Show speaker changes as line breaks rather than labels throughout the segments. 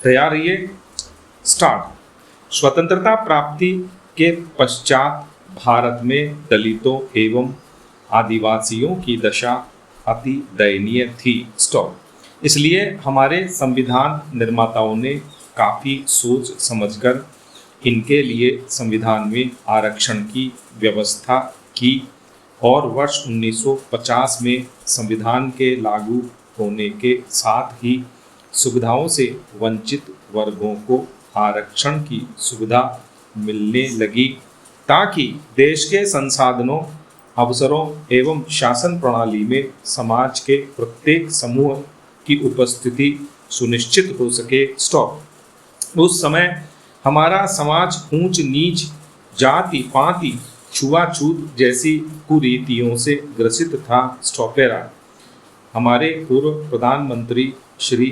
तैयार रहिए, स्टार्ट। स्वतंत्रता प्राप्ति के पश्चात भारत में दलितों एवं आदिवासियों की दशा अति दयनीय थी। स्टॉप। इसलिए हमारे संविधान निर्माताओं ने काफ़ी सोच समझकर इनके लिए संविधान में आरक्षण की व्यवस्था की और वर्ष 1950 में संविधान के लागू होने के साथ ही सुविधाओं से वंचित वर्गों को आरक्षण की सुविधा मिलने लगी ताकि देश के संसाधनों, अवसरों एवं शासन प्रणाली में समाज के प्रत्येक समूह की उपस्थिति सुनिश्चित हो सके। स्टॉप। उस समय हमारा समाज ऊंच नीच, जाति पाति, छुआछूत जैसी कुरीतियों से ग्रसित था। स्टॉपेरा। हमारे पूर्व प्रधानमंत्री श्री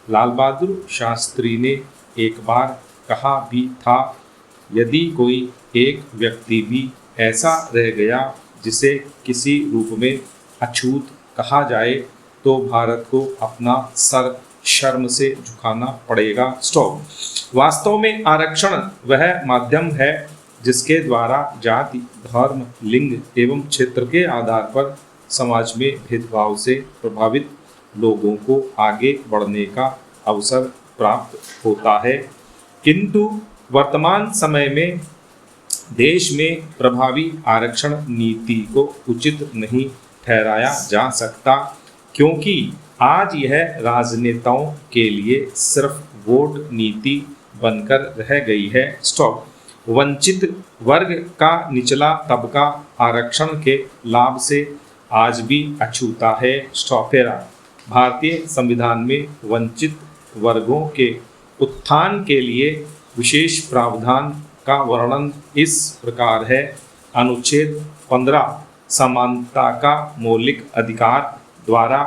लाल बहादुर शास्त्री ने एक बार कहा भी था, यदि कोई एक व्यक्ति भी ऐसा रह गया जिसे किसी रूप में अछूत कहा जाए तो भारत को अपना सर शर्म से झुकाना पड़ेगा। स्टॉप। वास्तव में आरक्षण वह माध्यम है जिसके द्वारा जाति, धर्म, लिंग एवं क्षेत्र के आधार पर समाज में भेदभाव से प्रभावित लोगों को आगे बढ़ने का अवसर प्राप्त होता है, किंतु वर्तमान समय में देश में प्रभावी आरक्षण नीति को उचित नहीं ठहराया जा सकता, क्योंकि आज यह राजनेताओं के लिए सिर्फ वोट नीति बनकर रह गई है। स्टॉप। वंचित वर्ग का निचला तबका आरक्षण के लाभ से आज भी अछूता है। स्टॉपेरा। भारतीय संविधान में वंचित वर्गों के उत्थान के लिए विशेष प्रावधान का वर्णन इस प्रकार है। अनुच्छेद 15 समानता का मौलिक अधिकार द्वारा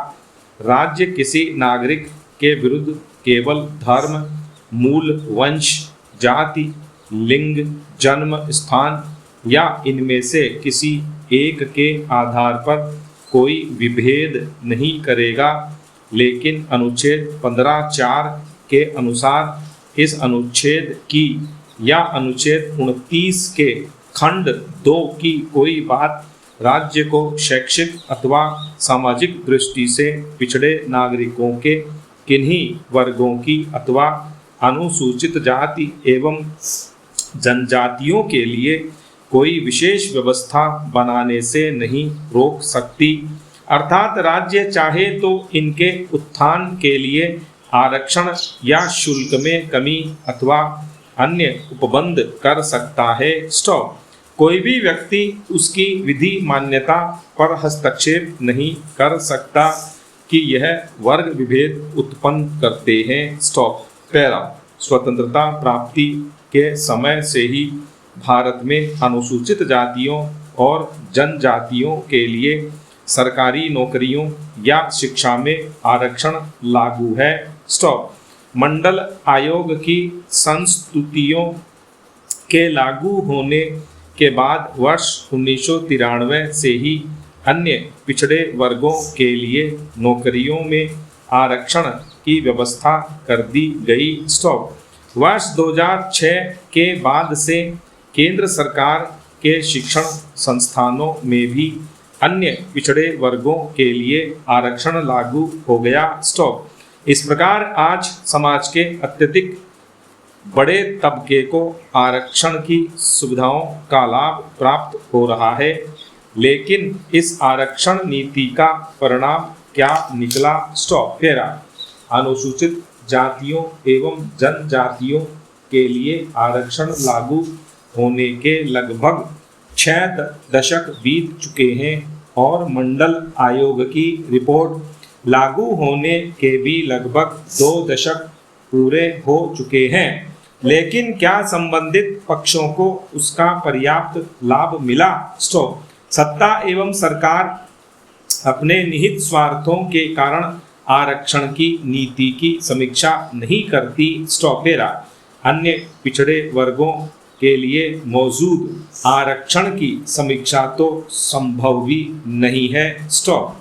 राज्य किसी नागरिक के विरुद्ध केवल धर्म, मूल, वंश, जाति, लिंग, जन्म स्थान या इनमें से किसी एक के आधार पर कोई विभेद नहीं करेगा, लेकिन अनुच्छेद 15(4) के अनुसार इस अनुच्छेद की या अनुच्छेद 29 के खंड 2 की कोई बात राज्य को शैक्षिक अथवा सामाजिक दृष्टि से पिछड़े नागरिकों के किन्हीं वर्गों की अथवा अनुसूचित जाति एवं जनजातियों के लिए कोई विशेष व्यवस्था बनाने से नहीं रोक सकती। अर्थात राज्य चाहे तो इनके उत्थान के लिए आरक्षण या शुल्क में कमी अथवा अन्य उपबंध कर सकता है। स्टॉप। कोई भी व्यक्ति उसकी विधि मान्यता पर हस्तक्षेप नहीं कर सकता कि यह वर्ग विभेद उत्पन्न करते हैं। स्टॉप। पैरा। स्वतंत्रता प्राप्ति के समय से ही भारत में अनुसूचित जातियों और जनजातियों के लिए सरकारी नौकरियों या शिक्षा में आरक्षण लागू है। स्टॉप। मंडल आयोग की संस्तुतियों के लागू होने के बाद वर्ष 1993 से ही अन्य पिछड़े वर्गों के लिए नौकरियों में आरक्षण की व्यवस्था कर दी गई। स्टॉप। वर्ष 2006 के बाद से केंद्र सरकार के शिक्षण संस्थानों में भी अन्य पिछड़े वर्गों के लिए आरक्षण लागू हो गया। स्टॉप। इस प्रकार आज समाज के अत्यधिक बड़े तबके को आरक्षण की सुविधाओं का लाभ प्राप्त हो रहा है, लेकिन इस आरक्षण नीति का परिणाम क्या निकला। स्टॉप। फेरा। अनुसूचित जातियों एवं जनजातियों के लिए आरक्षण लागू होने के लगभग 6 दशक बीत चुके हैं और मंडल आयोग की रिपोर्ट लागू होने के भी लगभग 2 दशक पूरे हो चुके हैं, लेकिन क्या संबंधित पक्षों को उसका पर्याप्त लाभ मिला। स्टॉप। सत्ता एवं सरकार अपने निहित स्वार्थों के कारण आरक्षण की नीति की समीक्षा नहीं करती। स्टॉपेरा। अन्य पिछड़े वर्गों के लिए मौजूद आरक्षण की समीक्षा तो संभव भी नहीं है। स्टॉप।